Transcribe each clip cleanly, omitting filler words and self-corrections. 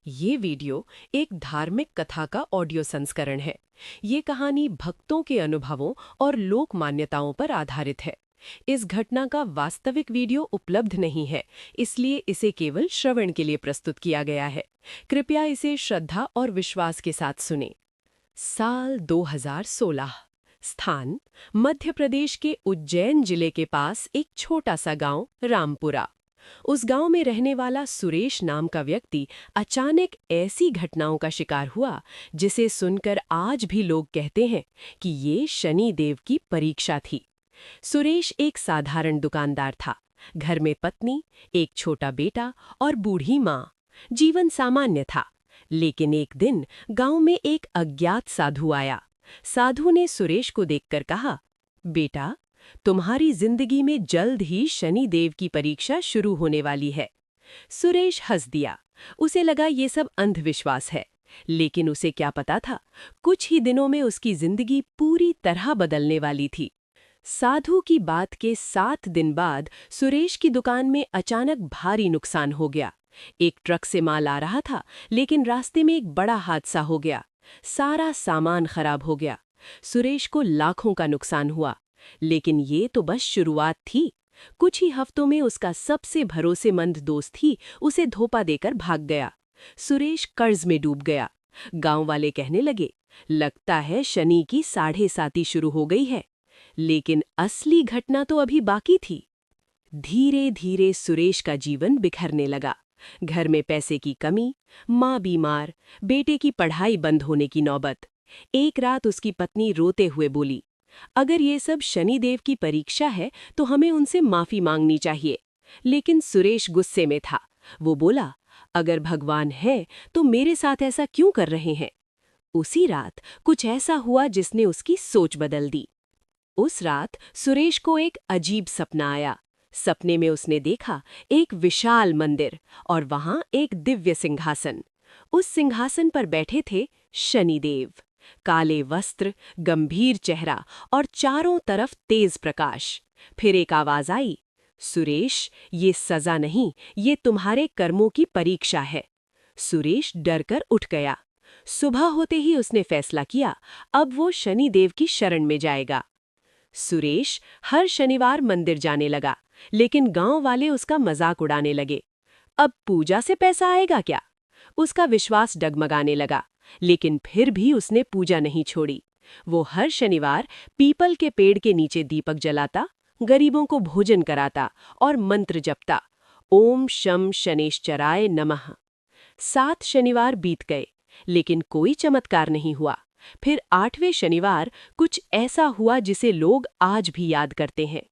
ये वीडियो एक धार्मिक कथा का ऑडियो संस्करण है। ये कहानी भक्तों के अनुभवों और लोक मान्यताओं पर आधारित है। इस घटना का वास्तविक वीडियो उपलब्ध नहीं है, इसलिए इसे केवल श्रवण के लिए प्रस्तुत किया गया है। कृपया इसे श्रद्धा और विश्वास के साथ सुनें। साल 2016। स्थान मध्य प्रदेश के उज्जैन जिले के पास एक छोटा सा गांव रामपुरा। उस गांव में रहने वाला सुरेश नाम का व्यक्ति अचानक ऐसी घटनाओं का शिकार हुआ जिसे सुनकर आज भी लोग कहते हैं कि ये शनि देव की परीक्षा थी। सुरेश एक साधारण दुकानदार था। घर में पत्नी, एक छोटा बेटा और बूढ़ी माँ। जीवन सामान्य था। लेकिन एक दिन गांव में एक अज्ञात साधु आया। साधु ने सुरेश को देखकर कहा, बेटा, तुम्हारी जिंदगी में जल्द ही शनि देव की परीक्षा शुरू होने वाली है। सुरेश हंस दिया। उसे लगा ये सब अंधविश्वास है, लेकिन उसे क्या पता था, कुछ ही दिनों में उसकी जिंदगी पूरी तरह बदलने वाली थी। साधु की बात के 7 दिन बाद सुरेश की दुकान में अचानक भारी नुकसान हो गया। एक ट्रक से माल आ रहा था, लेकिन रास्ते में एक बड़ा हादसा हो गया। सारा सामान खराब हो गया। सुरेश को लाखों का नुकसान हुआ। लेकिन ये तो बस शुरुआत थी। कुछ ही हफ्तों में उसका सबसे भरोसेमंद दोस्त ही उसे धोखा देकर भाग गया। सुरेश कर्ज में डूब गया। गांव वाले कहने लगे, लगता है शनि की 7.5 शुरू हो गई है। लेकिन असली घटना तो अभी बाकी थी। धीरे धीरे सुरेश का जीवन बिखरने लगा। घर में पैसे की कमी, माँ बीमार, बेटे की पढ़ाई बंद होने की नौबत। एक रात उसकी पत्नी रोते हुए बोली, अगर ये सब शनिदेव की परीक्षा है तो हमें उनसे माफी मांगनी चाहिए। लेकिन सुरेश गुस्से में था। वो बोला, अगर भगवान है तो मेरे साथ ऐसा क्यों कर रहे हैं। उसी रात कुछ ऐसा हुआ जिसने उसकी सोच बदल दी। उस रात सुरेश को एक अजीब सपना आया। सपने में उसने देखा एक विशाल मंदिर और वहां एक दिव्य सिंहासन। उस सिंहासन पर बैठे थे शनिदेव। काले वस्त्र, गंभीर चेहरा और चारों तरफ तेज प्रकाश। फिर एक आवाज आई, सुरेश, ये सजा नहीं, ये तुम्हारे कर्मों की परीक्षा है। सुरेश डरकर उठ गया। सुबह होते ही उसने फैसला किया, अब वो शनिदेव की शरण में जाएगा। सुरेश हर शनिवार मंदिर जाने लगा, लेकिन गांव वाले उसका मजाक उड़ाने लगे। अब पूजा से पैसा आएगा क्या? उसका विश्वास डगमगाने लगा, लेकिन फिर भी उसने पूजा नहीं छोड़ी। वो हर शनिवार पीपल के पेड़ के नीचे दीपक जलाता, गरीबों को भोजन कराता और मंत्र जपता, ओम शम शनेश्चराय नमः। 7 शनिवार बीत गए, लेकिन कोई चमत्कार नहीं हुआ। फिर 8वें शनिवार कुछ ऐसा हुआ जिसे लोग आज भी याद करते हैं।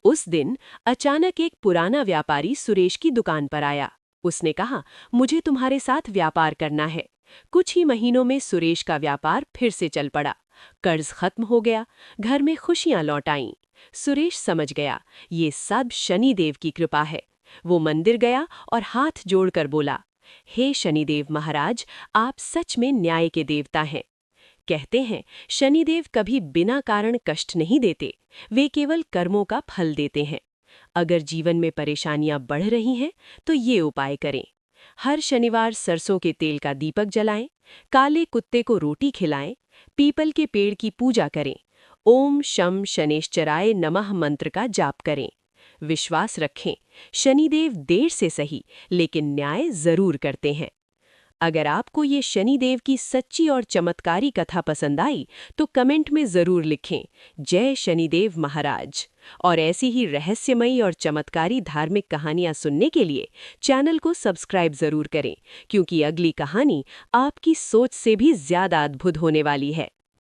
उस दिन अचानक एक पुराना व्यापारी सुरेश की दुकान पर आया। उसने कहा, मुझे तुम्हारे साथ व्यापार करना है। कुछ ही महीनों में सुरेश का व्यापार फिर से चल पड़ा। कर्ज खत्म हो गया, घर में खुशियां लौट आईं। सुरेश समझ गया, ये सब शनिदेव की कृपा है। वो मंदिर गया और हाथ जोड़कर बोला, हे शनिदेव महाराज, आप सच में न्याय के देवता हैं। कहते हैं, शनिदेव कभी बिना कारण कष्ट नहीं देते, वे केवल कर्मों का फल देते हैं। अगर जीवन में परेशानियां बढ़ रही हैं, तो ये उपाय करें। हर शनिवार सरसों के तेल का दीपक जलाएं, काले कुत्ते को रोटी खिलाएं, पीपल के पेड़ की पूजा करें, ओम शम शनेश्चराय नमः मंत्र का जाप करें। विश्वास रखें, शनिदेव देर से सही, लेकिन न्याय जरूर करते हैं। अगर आपको ये शनिदेव की सच्ची और चमत्कारी कथा पसंद आई तो कमेंट में ज़रूर लिखें, जय शनिदेव महाराज। और ऐसी ही रहस्यमयी और चमत्कारी धार्मिक कहानियाँ सुनने के लिए चैनल को सब्सक्राइब ज़रूर करें, क्योंकि अगली कहानी आपकी सोच से भी ज़्यादा अद्भुत होने वाली है।